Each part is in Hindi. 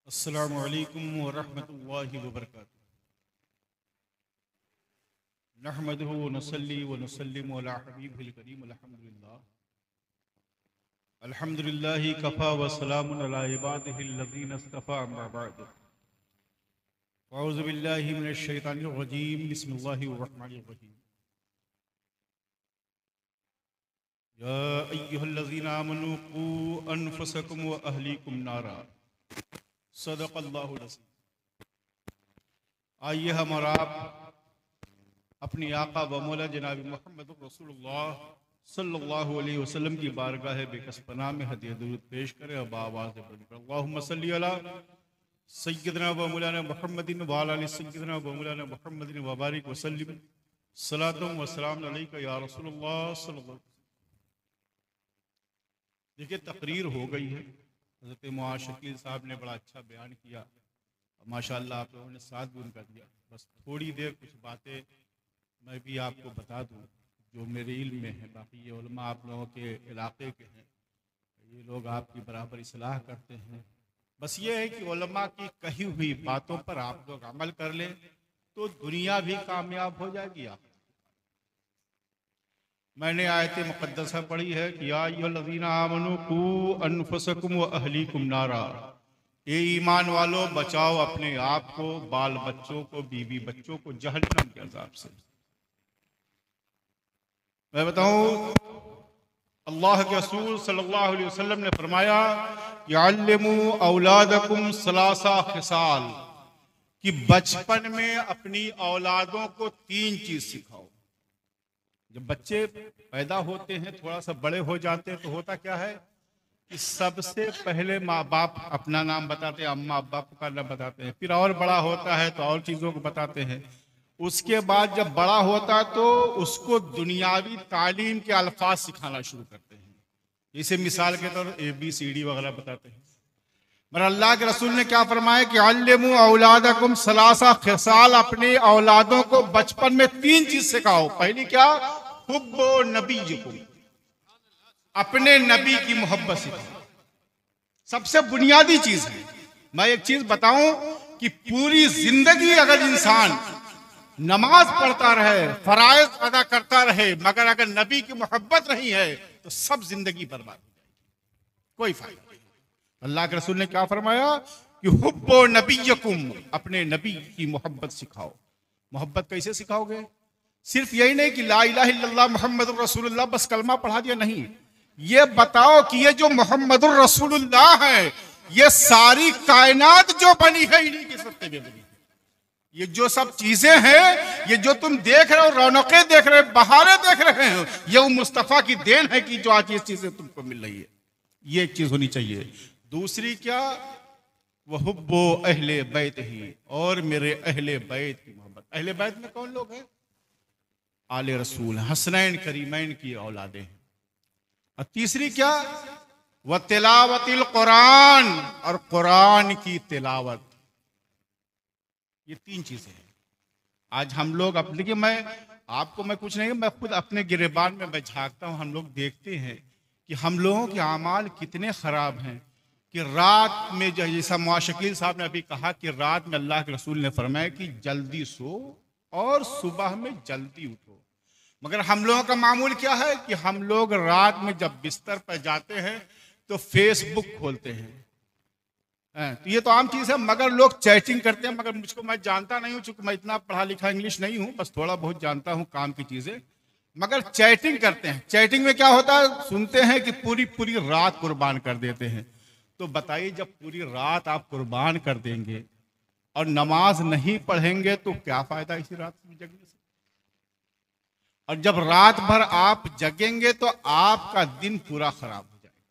अस्सलामु अलैकुम वरहमतुल्लाहि वबरकातुहू। नहमदुहु व नसल्ली व नुसल्लिमु अला हबीबिल करीम। अल्हम्दुलिल्लाहि कफ़ा व सलामुन अला इबादिहिल लज़ीना इस्तफ़ा, अम्मा बअद। अऊज़ु बिल्लाहि मिनश शैतानिर रजीम। बिस्मिल्लाहिर रहमानिर रहीम। या अय्युहल्लज़ीना आमनू क़ू अनफुसकुम व अहलीकुम नारा। सदक़ल्लाहुल अज़ीम। आइए हम और आप अपनी आका व मौला जनाब मोहम्मद रसूलुल्लाह सल्लल्लाहु अलैहि वसल्लम की बारगाह बेकस पनाह में हदिया दुरूद पेश करें। अब आवाज़ बढ़कर अल्लाहुम्मा सल्ली अला सय्यदना व मौलाना मुहम्मदिन व अला आलि सय्यदना व मौलाना मुहम्मदिन व बारिक व सल्लिम सलातुम व सलाम अलैका या रसूलुल्लाह सल्लल्लाहु। देखिए, तकरीर हो गई है। हज़रत मुआज़ शकील साहब ने बड़ा अच्छा बयान किया, माशाअल्लाह आप लोगों ने साथ भी उनका दिया। बस थोड़ी देर कुछ बातें मैं भी आपको बता दूं जो मेरे इल्म में है। बाकी ये उलमा आप लोगों के इलाके के हैं, ये लोग आपकी बराबर इस्लाह करते हैं। बस ये है कि उलमा की कही हुई बातों पर आप लोग अमल कर लें तो दुनिया भी कामयाब हो जाएगी। आप मैंने आयत मुक़द्दसा पढ़ी है कि या अय्युहल्लज़ीना आमनू क़ू अनफुसकुम व अहलीकुम नारा। ये ईमान वालों, बचाओ अपने आप को, बाल बच्चों को, बीवी बच्चों को जहन्नम के अज़ाब से। मैं बताऊं, अल्लाह के रसूल सल्लल्लाहु अलैहि वसल्लम ने फरमाया कि अल्लिमू औलादकुम सलासा खिसाल, कि बचपन में अपनी औलादों को 3 चीज सिखाओ। जब बच्चे पैदा होते हैं, थोड़ा सा बड़े हो जाते हैं, तो होता क्या है कि सबसे पहले माँ बाप अपना नाम बताते हैं, अम्मा अब्बा का नाम बताते हैं, फिर और बड़ा होता है तो और चीज़ों को बताते हैं। उसके बाद जब बड़ा होता है तो उसको दुनियावी तालीम के अल्फाज सिखाना शुरू करते हैं। जैसे मिसाल के तौर ABCD वगैरह बताते हैं। मगर अल्लाह के रसूल ने क्या फरमाया कि अल्लिमू औलादकुम सलासा खिसाल, अपने औलादों को बचपन में 3 चीज सिखाओ। पहली क्या? हुब्बो नबीयकुम, अपने नबी की मोहब्बत सिखाओ। सबसे बुनियादी चीज है। मैं एक चीज बताऊं कि पूरी जिंदगी अगर इंसान नमाज पढ़ता रहे, फराइज अदा करता रहे, मगर अगर नबी की मोहब्बत नहीं है तो सब जिंदगी बर्बाद हो जाएगी, कोई फायदा नहीं। अल्लाह के रसूल ने क्या फरमाया कि हुब्बो नबीयकुम, अपने नबी की मोहब्बत सिखाओ। मोहब्बत कैसे सिखाओगे? सिर्फ यही नहीं कि ला इलाहा इल्लल्लाह मुहम्मदुर रसूलुल्लाह बस कलमा पढ़ा दिया, नहीं। ये बताओ कि ये जो मोहम्मदुर रसूलुल्लाह है, ये सारी कायनात जो बनी है इन्हीं के सत्ते में बनी है। ये जो सब चीजें हैं, ये जो तुम देख रहे हो, रौनकें देख रहे हो, बहारें देख रहे हो, ये वो मुस्तफा की देन है कि जो आज ये चीजें तुमको मिल रही है। ये एक चीज होनी चाहिए। दूसरी क्या? वह हुब्बो अहले बैत ही, और मेरे अहले बैत की मोहब्बत। अहले बैत में कौन लोग हैं? आले रसूल, हसनैन करीमैन की औलादे हैं। और तीसरी क्या? वह तिलावतिल कुरान, और कुरान की तिलावत। ये 3 चीजें हैं। आज हम लोग अब देखिए, मैं कुछ नहीं, मैं खुद अपने गिरेबान में मैं झांकता हूं। हम लोग देखते हैं कि हम लोगों के आमाल कितने खराब हैं कि रात में जो, जैसा मुआज़ शकील साहब ने अभी कहा कि रात में अल्लाह के रसूल ने फरमाया कि जल्दी सो और सुबह में जल्दी उठो। मगर हम लोगों का मामूल क्या है कि हम लोग रात में जब बिस्तर पर जाते हैं तो फेसबुक खोलते हैं। तो ये तो आम चीज है। मगर लोग चैटिंग करते हैं, मगर मुझको, मैं जानता नहीं हूं, चूंकि मैं इतना पढ़ा लिखा इंग्लिश नहीं हूं, बस थोड़ा बहुत जानता हूं काम की चीजें। मगर चैटिंग करते हैं। चैटिंग में क्या होता है, सुनते हैं कि पूरी पूरी रात कुर्बान कर देते हैं। तो बताइए, जब पूरी रात आप कुर्बान कर देंगे और नमाज नहीं पढ़ेंगे तो क्या फायदा इसी रात में जगने से? और जब रात भर आप जगेंगे तो आपका दिन पूरा खराब हो जाएगा,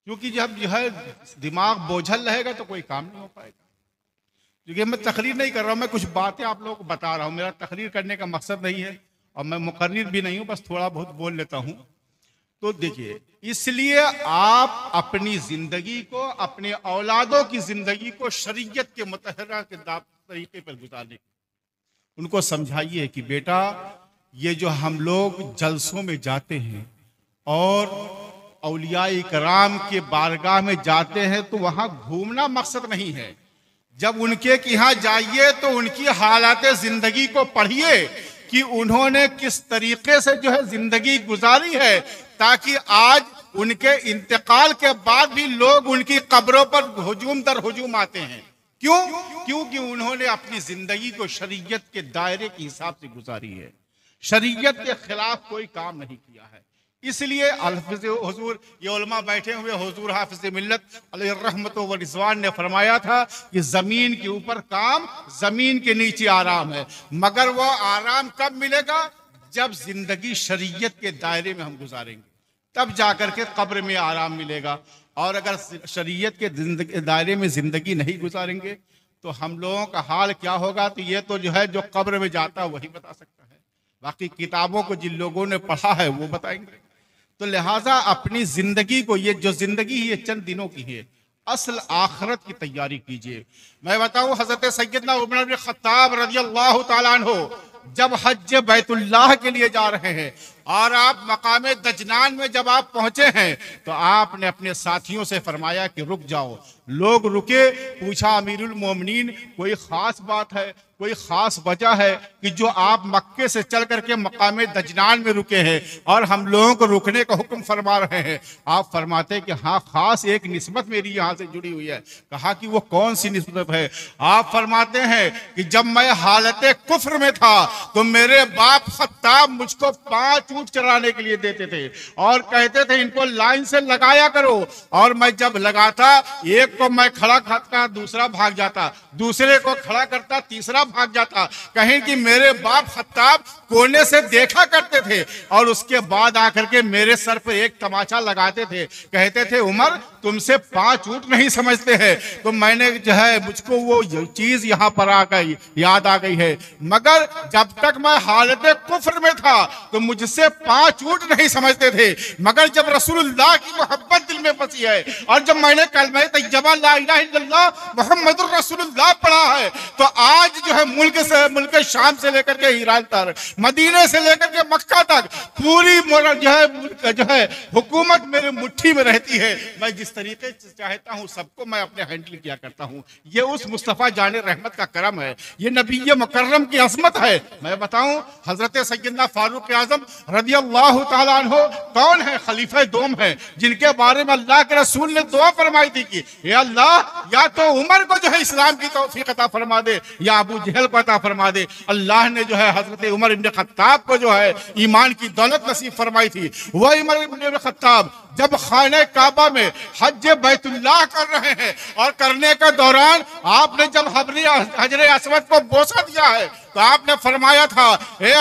क्योंकि जब जो है दिमाग बोझल रहेगा तो कोई काम नहीं हो पाएगा। क्योंकि मैं तकरीर नहीं कर रहा हूं, मैं कुछ बातें आप लोगों को बता रहा हूं। मेरा तकरीर करने का मकसद नहीं है और मैं मुकर्रिर भी नहीं हूं, बस थोड़ा बहुत बोल लेता हूं। तो देखिए, इसलिए आप अपनी जिंदगी को, अपने औलादों की जिंदगी को शरीयत के मुतहर्रा के तरीके पर गुजारने, उनको समझाइए कि बेटा, ये जो हम लोग जलसों में जाते हैं और औलिया इकराम के बारगाह में जाते हैं तो वहां घूमना मकसद नहीं है। जब उनके यहाँ जाइए तो उनकी हालात जिंदगी को पढ़िए कि उन्होंने किस तरीके से जो है जिंदगी गुजारी है, ताकि आज उनके इंतकाल के बाद भी लोग उनकी कब्रों पर हुजूम दर हुजूम आते हैं। क्यों? क्योंकि उन्होंने अपनी जिंदगी को शरीयत के दायरे के हिसाब से गुजारी है, शरीयत के खिलाफ कोई काम नहीं किया है। इसलिए हुजूर ये उलमा बैठे हुए, हुजूर हाफिज मिल्लत अलैहि रहमत व रिज़वान ने फरमाया था कि जमीन के ऊपर काम, जमीन के नीचे आराम है, मगर वो आराम कब मिलेगा? जब जिंदगी शरीयत के दायरे में हम गुजारेंगे, तब जाकर के कब्र में आराम मिलेगा। और अगर शरीयत के दायरे में जिंदगी नहीं गुजारेंगे तो हम लोगों का हाल क्या होगा? तो ये तो जो है जो कब्र में जाता है वही बता सकता है, बाकी किताबों को जिन लोगों ने पढ़ा है वो बताएंगे। तो लिहाजा अपनी जिंदगी को, ये जो जिंदगी है ये चंद दिनों की है, असल आखिरत की तैयारी कीजिए। मैं बताऊं, हजरत सैयदना उमर बिन खत्ताब रज़ियल्लाहु ताला अन्हु जब हज बैतुल्लाह के लिए जा रहे हैं और आप मकाम दजनान में जब आप पहुंचे हैं तो आपने अपने साथियों से फरमाया कि रुक जाओ। लोग रुके, पूछा अमीरुल मोमिनीन कोई खास बात है, कोई खास वजह है कि जो आप मक्के से चल करके मकाम दजनान में रुके हैं और हम लोगों को रुकने का हुक्म फरमा रहे हैं? आप फरमाते कि हाँ, खास एक निस्बत मेरी यहाँ से जुड़ी हुई है। कहा कि वो कौन सी निस्बत है? आप फरमाते हैं कि जब मैं हालत कुफ्र में था तो मेरे बाप खत्ताब मुझको 5 ऊंट चराने के लिए देते थे और कहते थे इनको लाइन से लगाया करो, और मैं जब लगाता, एक को मैं खड़ा करता, दूसरा भाग जाता, दूसरे को खड़ा करता, तीसरा भाग जाता। कहीं कि मेरे बाप खत्ताब कोने से देखा करते थे और उसके बाद आकर के मेरे सर पर एक तमाचा लगाते थे, कहते थे उमर तुमसे 5 ऊंट नहीं समझते हैं। तो मैंने जो है, मुझको वो चीज यहाँ पर आ गई, याद आ गई है। मगर जब तक मैं हालत कुफ्र में था तो मुझसे 5 ऊंट नहीं समझते थे, मगर जब रसूलुल्लाह की मोहब्बत दिल में बसी है और जब मैंने कलमा तैयबा ला इलाहा इल्लल्लाह मुहम्मदुर रसूलुल्लाह पढ़ा है तो आज जो है मुल्क शाम से लेकर के ईरान तक, मदीने से लेकर के मक्का तक पूरी जो है हुकूमत मेरे मुट्ठी में रहती है। मैं जिस तरीके से चाहता हूं सबको मैं अपने हैंडल किया करता हूं। ये उस मुस्तफ़ा जाने रहमत का करम है, ये नबी मुकर्रम की अज़मत है। मैं बताऊं, हजरत सैयदना फारूक आज़म रज़ियल्लाहु ताला अन्हु कौन है? खलीफा दोम है, जिनके बारे में अल्लाह के रसूल ने दुआ फरमाई थी कि या अल्लाह, या तो उमर को जो है इस्लाम की तौफीक अता फरमा दे या अबू जहल को अता फरमा दे। अल्लाह ने जो है हजरत उमर इब्न खत्ताब को जो है ईमान की दौलत नसीब फरमाई थी। वह उमर इब्न खत्ताब जब खाने काबा में हज बैतुल्लाह कर रहे हैं और करने के दौरान आपने जब हजरे अस्वद को बोसा दिया है तो आपने फरमाया था, ए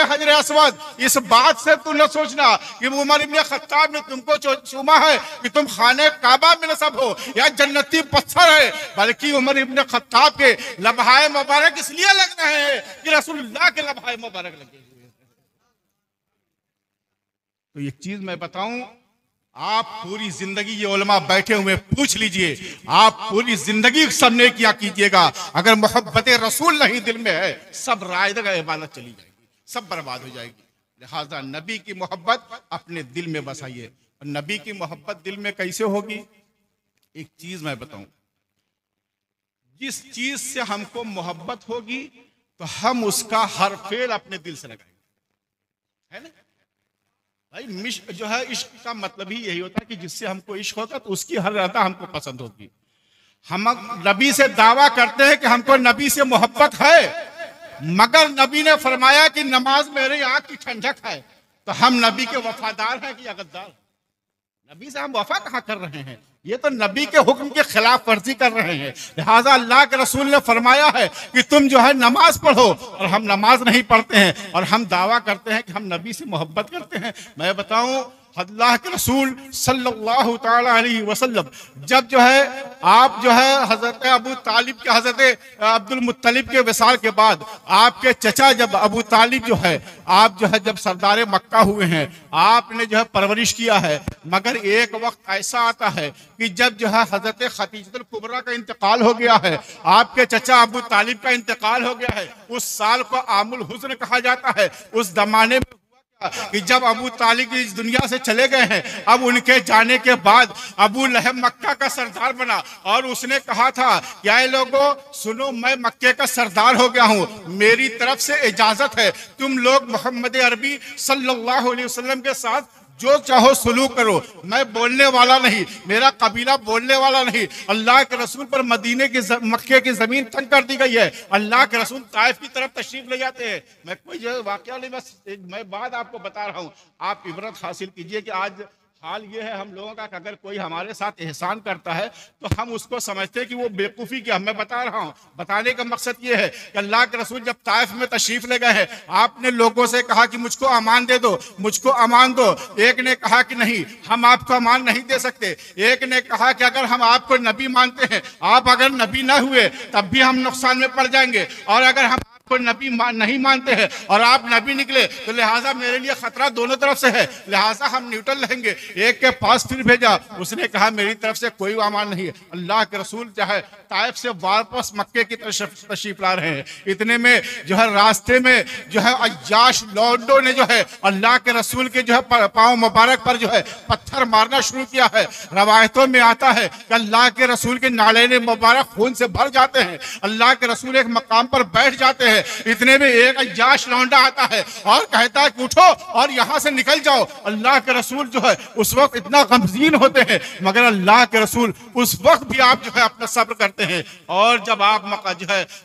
हजरे अस्वद, इस बात से तू न सोचना कि उमर इब्न खत्ताब ने तुमको चूमा है कि तुम खाने काबा में नसब हो या जन्नती पत्थर है, बल्कि उमर इब्न खत्ताब के लम्हाए मुबारक इसलिए लग रहे हैं कि रसूलुल्लाह के लम्हाए मुबारक लगे हुए। तो एक चीज मैं बताऊं, आप पूरी जिंदगी, ये उलमा बैठे हुए पूछ लीजिए, आप पूरी जिंदगी सबने क्या कीजिएगा, अगर मोहब्बत रसूल नहीं दिल में है, सब रायदगा इबादत चली जाएगी, सब बर्बाद हो जाएगी। लिहाजा नबी की मोहब्बत अपने दिल में बसाइए। और नबी की मोहब्बत दिल में कैसे होगी? एक चीज मैं बताऊं, जिस चीज से हमको मोहब्बत होगी तो हम उसका हर फेल अपने दिल से लगाएंगे, है ना भाई? जो है इश्क का मतलब ही यही होता है कि जिससे हमको इश्क होगा तो उसकी हर अदा हमको पसंद होगी। हम नबी से दावा करते हैं कि हमको नबी से मोहब्बत है, मगर नबी ने फरमाया कि नमाज मेरी आंख की ठंडक है, तो हम नबी के वफादार हैं कि गद्दार? नबी से हम वफा कहाँ कर रहे हैं? ये तो नबी के हुक्म के खिलाफ वर्जी कर रहे हैं। लिहाजा अल्लाह के रसूल ने फरमाया है कि तुम जो है नमाज पढ़ो, और हम नमाज नहीं पढ़ते हैं और हम दावा करते हैं कि हम नबी से मोहब्बत करते हैं। मैं बताऊं, अल्लाह के रसूल सल्लल्लाहु ताला अलैहि वसल्लम जब जो है आप जो है हजरत अबू तालिब के, हजरत अब्दुल मुत्तलिब के विसाल के बाद आपके चचा जब अबू तालिब जो है, आप जो है जब सरदार मक्का हुए हैं, आपने जो है परवरिश किया है, मगर एक वक्त ऐसा आता है कि जब जो है हजरत खदीजतुल कुबरा का इंतकाल हो गया है, आपके चचा अबू तालिब का इंतकाल हो गया है, उस साल को आमुल हुज़्न कहा जाता है। उस जमाने में कि जब अबू तालिब इस दुनिया से चले गए हैं, अब उनके जाने के बाद अबू लहब मक्का का सरदार बना और उसने कहा था कि आए लोगों सुनो, मैं मक्के का सरदार हो गया हूं, मेरी तरफ से इजाजत है, तुम लोग मोहम्मद अरबी सल्लल्लाहु अलैहि वसल्लम के साथ जो चाहो सुलूक करो, मैं बोलने वाला नहीं, मेरा कबीला बोलने वाला नहीं। अल्लाह के रसूल पर मदीने की मक्के की जमीन तंग कर दी गई है, अल्लाह के रसूल ताइफ की तरफ तशरीफ ले जाते हैं। मैं कोई जो वाकया नहीं, बस मैं बात आपको बता रहा हूँ, आप इबरत हासिल कीजिए कि आज हाल ये है हम लोगों का कि अगर कोई हमारे साथ एहसान करता है तो हम उसको समझते हैं कि वो बेवकूफ़ी की। मैं बता रहा हूँ, बताने का मकसद ये है कि अल्लाह के रसूल जब ताइफ में तशरीफ ले गए हैं, आपने लोगों से कहा कि मुझको अमान दे दो, मुझको अमान दो। एक ने कहा कि नहीं, हम आपको अमान नहीं दे सकते। एक ने कहा कि अगर हम आपको नबी मानते हैं, आप अगर नबी ना हुए तब भी हम नुकसान में पड़ जाएंगे, और अगर हम आपको नबी नहीं मानते हैं और आप नबी निकले तो लिहाजा मेरे लिए खतरा दोनों तरफ से है, लिहाजा हम न्यूट्रल रहेंगे। एक के पास फिर भेजा, उसने कहा मेरी तरफ से कोई अमान नहीं है। अल्लाह के रसूल जो है ताइफ से वापस मक्के की तरफ तशरीफ ला रहे हैं, इतने में जो है रास्ते में जो है अय्याश लौंडो ने जो है अल्लाह के रसूल के जो है पाँव मुबारक पर जो है पत्थर मारना शुरू किया है। रवायतों में आता है कि अल्लाह के रसूल के नालेने मुबारक खून से भर जाते हैं। अल्लाह के रसूल एक मकाम पर बैठ जाते हैं, इतने में एक अय्याश लौंडा आता है और कहता है कि उठो और यहाँ से निकल जाओ। अल्लाह के रसूल जो है उस वक्त इतना गमगीन होते हैं, मगर अल्लाह के रसूल उस वक्त भी आप जो है अपना सब्र करते हैं। और जब आप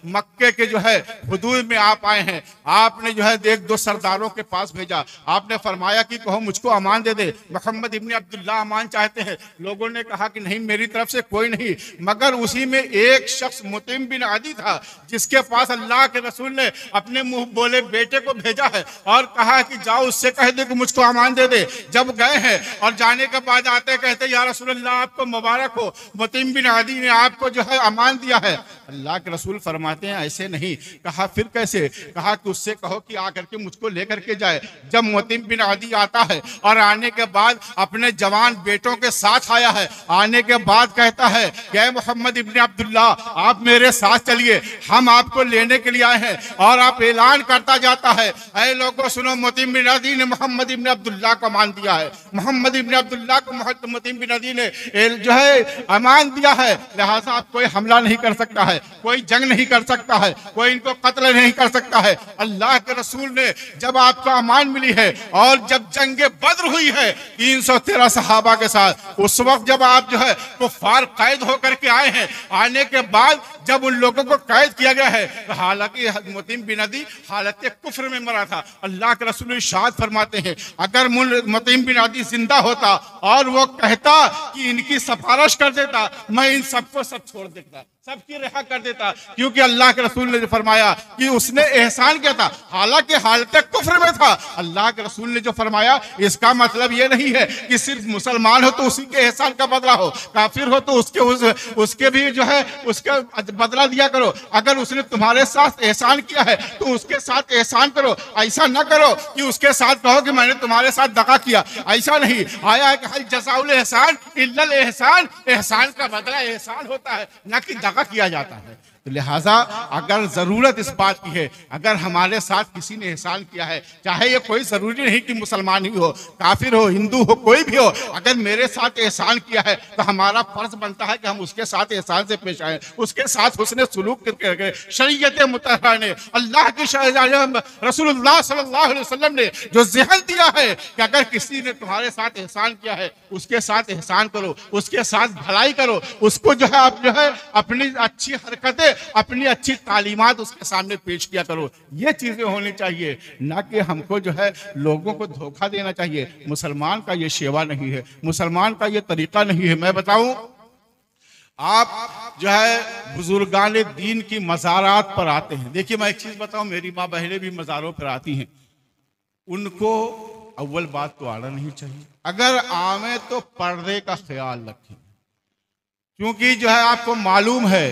मक्के के जो है हुदूद में आप आए हैं, आपने जो है एक दो सरदारों के पास भेजा, आपने फरमाया कि कहो मुझको अमान दे दे, मोहम्मद इब्न अब्दुल्लाह अमान चाहते हैं। लोगों ने कहा कि नहीं, मेरी तरफ से कोई नहीं, मगर उसी में एक शख्स मुतिम बिन आदी था जिसके पास अल्लाह के रसूल ने अपने मुंह बोले बेटे को भेजा है और कहा कि जाओ उससे कह दे कि मुझको अमान दे दे। जब गए हैं और जाने के बाद आते कहते या रसूल अल्लाह आपको मुबारक हो, मुतिम बिन आदी ने आपको जो है अमान दिया है। अल्लाह के रसूल फरमाते हैं ऐसे नहीं। कहा फिर कैसे? कहा कि उससे कहो कि आकर के मुझको लेकर के जाए। जब मुतिम बिन आदी आता है और आने के बाद अपने जवान बेटों के साथ आया है, आने के बाद कहता है कि मोहम्मद इब्न अब्दुल्लाह आप मेरे साथ चलिए, हम आपको लेने के लिए आए हैं। और आप ऐलान करता जाता है, ऐ लोगों सुनो, मुतिम बिन अदी ने मोहम्मद इब्न अब्दुल्लाह को अमान दिया है, मोहम्मद इब्न अब्दुल्लाह को मुतिम बिन अदी ने जो है अमान दिया है, लिहाजा आप कोई हमला नहीं कर सकता है, कोई जंग नहीं कर सकता है, कोई इनको कत्ल नहीं कर सकता है। अल्लाह के रसूल ने जब आपको अमान मिली है और जब जंगे बद्र हुई है 313 सहाबा के साथ, उस वक्त जब आप जो है कुफ्फार कैद होकर के आए हैं, आने के बाद जब उन लोगों को कैद किया गया है, तो हालांकि मुतिम बिन अदी हालत कुफ्र में मरा था। अल्लाह के रसूल इरशाद फरमाते हैं अगर मुतिम बिन अदी जिंदा होता और वो कहता कि इनकी सिफारिश कर देता, मैं इन सबको सब छोड़ देता, सबकी रिहा कर देता, क्योंकि अल्लाह के रसूल ने फरमाया कि उसने एहसान किया था, हालांकि हालत कुफ्र में था। अल्लाह के रसूल ने जो फरमाया इसका मतलब ये नहीं है कि सिर्फ मुसलमान हो तो उसी के एहसान का बदला हो, काफिर हो तो उसके भी जो है उसका बदला दिया करो। अगर उसने तुम्हारे साथ एहसान किया है तो उसके साथ एहसान करो, ऐसा न करो कि उसके साथ कहो कि मैंने तुम्हारे साथ दगा किया, ऐसा नहीं। आया है कि हल जज़ाउल एहसान इल्लल एहसान, एहसान का बदला एहसान होता है, न कि दगा किया जाता है। तो लिहाजा अगर जरूरत इस बात की है, अगर हमारे साथ किसी ने एहसान किया है, चाहे ये कोई जरूरी नहीं कि मुसलमान ही हो, काफिर हो, हिंदू हो, कोई भी हो, अगर मेरे साथ एहसान किया है तो हमारा फर्ज बनता है कि हम उसके साथ एहसान से पेश आए, उसके साथ उसने सुलूक करके शरीयत मुतहरा ने, अल्लाह की रसूलुल्लाह सल्लल्लाहु अलैहि वसल्लम ने जो ज़हन दिया है कि अगर किसी ने तुम्हारे साथ एहसान किया है उसके साथ एहसान करो, उसके साथ भलाई करो, उसको जो है आप जो है अपनी अच्छी हरकतें, अपनी अच्छी तालीमात उसके सामने पेश किया करो। ये चीजें होनी चाहिए, ना कि हमको जो है लोगों को धोखा देना चाहिए। मुसलमान का ये शेवा नहीं है, मुसलमान का ये तरीका नहीं है। मैं बताऊं, आप जो है बुजुर्गान दीन की मज़ारात पर आते हैं। देखिए मैं एक चीज बताऊं, मेरी माँ बहनें भी मज़ारों पर आती हैं, उनको अव्वल बात तो आना नहीं चाहिए, अगर आवे तो पर्दे का ख्याल रखें, क्योंकि जो है आपको मालूम है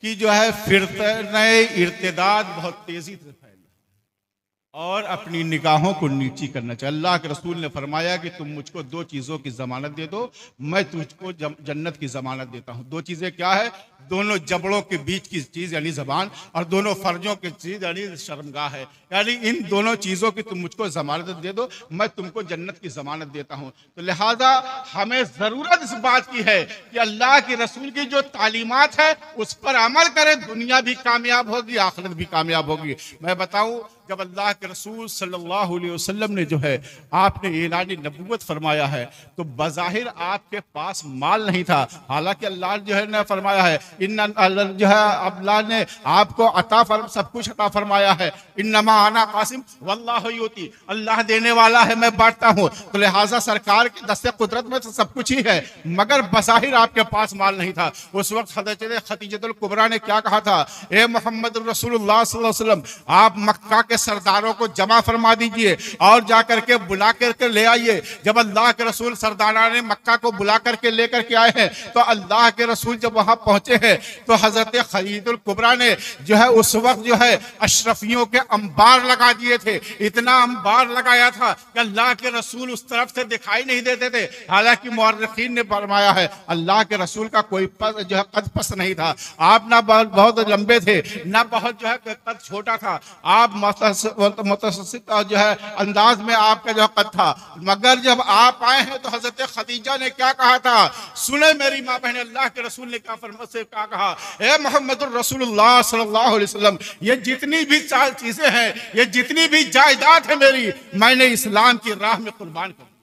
कि जो है फिरक़े इर्तिदाद बहुत तेजी से फैला और अपनी निगाहों को नीची करना चाहिए। अल्लाह के रसूल ने फरमाया कि तुम मुझको दो चीज़ों की ज़मानत दे दो, मैं तुझको जन्नत की ज़मानत देता हूँ। दो चीज़ें क्या है? दोनों जबड़ों के बीच की चीज़ यानी ज़बान, और दोनों फर्जों की चीज़ यानी शर्मगाह है। यानी इन दोनों चीज़ों की तुम मुझको ज़मानत दे दो, मैं तुमको जन्नत की ज़मानत देता हूँ। तो लिहाजा हमें ज़रूरत इस बात की है कि अल्लाह के रसूल की जो तालीमात है उस पर अमल करें, दुनिया भी कामयाब होगी, आखिरत भी कामयाब होगी। मैं बताऊँ, जब अल्लाह के रसूल सल्लल्लाहु अलैहि वसल्लम ने जो है आपने ऐलान नबूवत फरमाया है, तो बज़ाहिर आपके पास माल नहीं था। हालांकि अल्लाह जो है ने फरमाया है, जो है अल्लाह ने आपको सब कुछ अता फरमाया है। इन्नमा आना कासिम वल्लाहु युती, अल्लाह देने वाला है, मैं बांटता हूँ। तो लिहाजा सरकार की दस्ते कुदरत में तो सब कुछ ही है, मगर बज़ाहिर आपके पास माल नहीं था। उस वक्त हज़रत खदीजतुल कुबरा ने क्या कहा था? ए मोहम्मद रसूलुल्लाह सल्लल्लाहु अलैहि वसल्लम, आप मक्का के सरदारों को जमा फरमा दीजिए और जाकर के बुला करके ले आइए। जब अल्लाह के रसूल सरदारा ने मक्का को बुला करके लेकर के आए हैं, तो अल्लाह के रसूल जब वहां पहुंचे हैं तो हजरत खदीजतुल कुबरा ने जो है उस वक्त जो है अशरफियों के अंबार लगा दिए थे। इतना अंबार लगाया था कि अल्लाह के रसूल उस तरफ से दिखाई नहीं देते थे। हालांकि मुअर्रिखीन ने फरमाया है अल्लाह के रसूल का कोई जो है कद पस्त नहीं था। आप ना बहुत लंबे थे, ना बहुत जो है कद छोटा था। आप मुतवस्सित जो है अंदाज में आपका जो कद था। मगर जब आप आए हैं तो हजरत खदीजा ने क्या कहा था? सुने मेरी माँ बहन, अल्लाह के रसूल ने क्या क्या कहा? ए मोहम्मद रसूलुल्लाह सल्लल्लाहु अलैहि वसल्लम, ये जितनी भी चीजें हैं, ये जितनी भी जायदाद है मेरी, मैंने इस्लाम की राह में कुर्बान कर दी।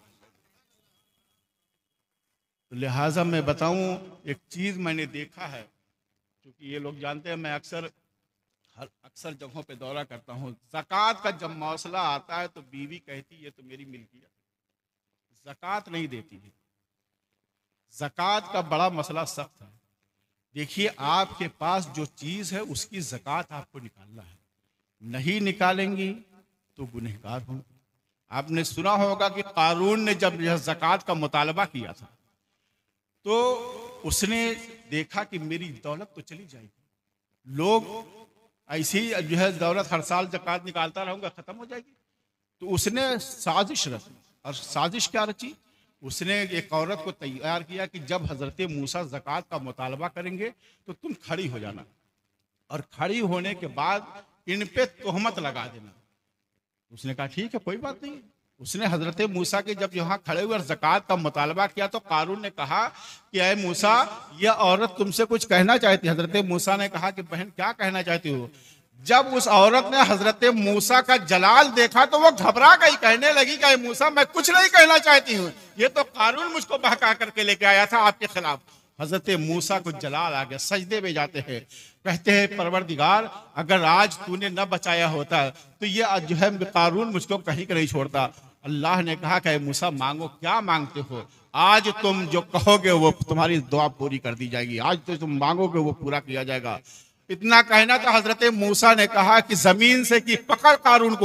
तो लिहाजा मैं बताऊं, एक चीज मैंने देखा है, क्योंकि ये लोग जानते हैं मैं अक्सर जगहों पे दौरा करता हूँ। ज़कात का जब मसला आता है तो बीवी कहती है तो मेरी मिल्कियत, ज़कात नहीं देती है। ज़कात का बड़ा मसला सख्त है। देखिए, आपके पास जो चीज़ है उसकी ज़कात आपको निकालना है, नहीं निकालेंगी तो गुनहगार होंगे। आपने सुना होगा कि कारून ने जब यह ज़कात का मुतालबा किया था तो उसने देखा कि मेरी दौलत तो चली जाएगी, लोग ऐसी जो है दौलत हर साल ज़कात निकालता रहूंगा, खत्म हो जाएगी। तो उसने साजिश रची, और साजिश क्या रची? उसने एक औरत को तैयार किया कि जब हजरत मूसा ज़कात का मुतालबा करेंगे तो तुम खड़ी हो जाना, और खड़ी होने के बाद इन पे तोहमत लगा देना। उसने कहा ठीक है, कोई बात नहीं। उसने हजरत मूसा के जब यहाँ खड़े हुए ज़कात का मुतालबा किया तो कारून ने कहा कि अय मूसा, यह औरत तुमसे कुछ कहना चाहती है। हजरत मूसा ने कहा कि बहन क्या कहना चाहती हो? जब उस औरत ने हजरत मूसा का जलाल देखा तो वो घबरा गई, कहने लगी कि मूसा मैं कुछ नहीं कहना चाहती हूँ, ये तो कारून मुझको बहका करके लेके आया था आपके खिलाफ। हजरत मूसा को जलाल आ गया, सजदे में जाते हैं, कहते हैं परवरदिगार, अगर आज तूने न बचाया होता तो ये जो है कारून मुझको कहीं का नहीं छोड़ता। अल्लाह ने कहा कि मूसा मांगो, क्या मांगते हो? आज तुम जो कहोगे वो तुम्हारी दुआ पूरी कर दी जाएगी, आज तो तुम मांगोगे वो पूरा किया जाएगा। इतना कहना था हजरत मूसा ने कहा कि जमीन से कि पकड़ कारून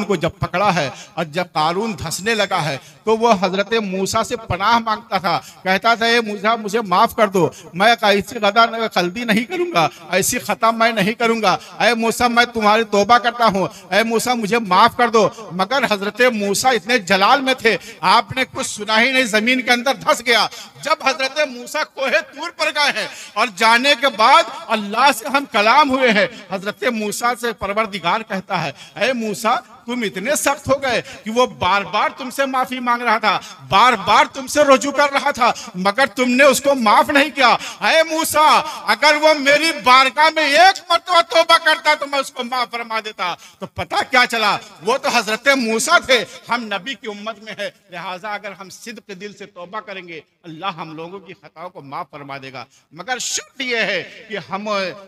को जब पकड़ा है और जब कारून धंसने लगा है तो वो हजरत मूसा से पनाह मांगता था, कहता था ये मूसा मुझे माफ कर दो, मैं ऐसी गलती नहीं करूंगा, ऐसी खता मैं नहीं करूंगा, अय मूसा मैं तुम्हारी तौबा करता हूँ, अय मूसा मुझे माफ कर दो। मगर हजरत मूसा इतने जलाल में थे, आपने कुछ सुना ही नहीं, जमीन के अंदर धंस गया। जब हजरत मूसा कोहे तूर पर गए हैं और जाने के बाद अल्लाह से हम कलाम हुए हैं, हजरत मूसा से परवरदिगार कहता है अय मूसा तुम इतने सख्त हो गए कि वो बार बार तुमसे माफी मांग रहा था, बार बार तुमसे रुजू कर रहा था, मगर तुमने उसको माफ नहीं किया। अय मूसा, अगर वो मेरी बारगाह में एक मरतबा तौबा करता तो मैं उसको माफ फरमा देता। तो पता क्या चला, वो तो हजरत मूसा थे, हम नबी की उम्मत में है, लिहाजा अगर हम सिद्क के दिल से तौबा करेंगे अल्लाह हम लोगों की खताओं को माफ फरमा देगा। मगर शर्त यह है कि हम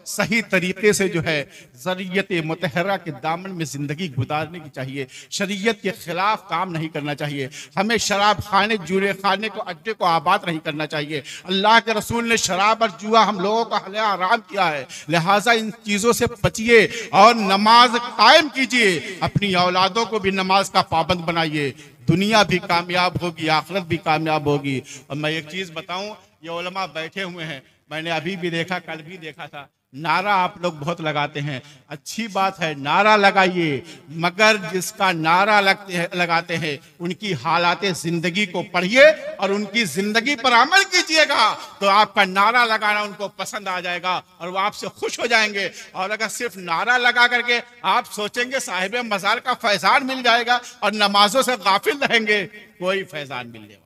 सही तरीके से जो है शरीयत मुतहरा के दामन में जिंदगी गुजारने चाहिए, शरीयत के खिलाफ काम नहीं करना चाहिए। हमें शराब खाने, जुए खाने को, अड्डे को आबाद नहीं करना चाहिए। अल्लाह के रसूल ने शराब और जुआ हम लोगों का हराम किया है, लिहाजा इन चीजों से बचिए और नमाज कायम कीजिए, अपनी औलादों को भी नमाज का पाबंद बनाइए, दुनिया भी कामयाब होगी, आखिरत भी कामयाब होगी। और मैं एक चीज बताऊं, ये उलमा बैठे हुए हैं, मैंने अभी भी देखा, कल भी देखा था, नारा आप लोग बहुत लगाते हैं, अच्छी बात है, नारा लगाइए, मगर जिसका नारा लगाते हैं उनकी हालाते जिंदगी को पढ़िए और उनकी जिंदगी पर अमल कीजिएगा, तो आपका नारा लगाना उनको पसंद आ जाएगा और वो आपसे खुश हो जाएंगे। और अगर सिर्फ नारा लगा करके आप सोचेंगे साहिब मज़ार का फैजान मिल जाएगा और नमाजों से गाफिल रहेंगे, कोई फैजान मिलने वाला।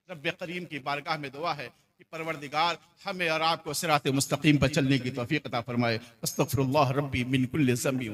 रब्बे करीम की बारगाह में दुआ है कि परवरदिगार हमें और आपको सिराते मुस्तकीम पर चलने की तौफीक अता फरमाए। अस्तगफिरुल्लाह रब्बी मिन कुल्लि ज़ंबी।